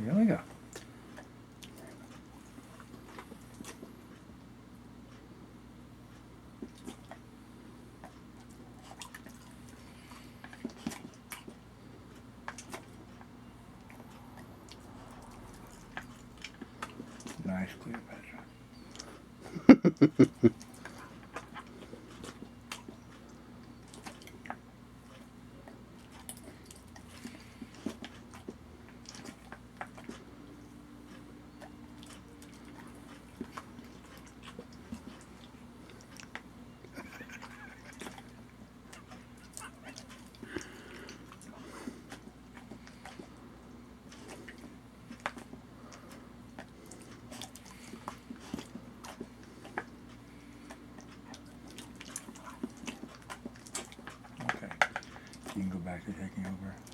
Here we go. Nice Cleopatra. Okay, you can go back to taking over.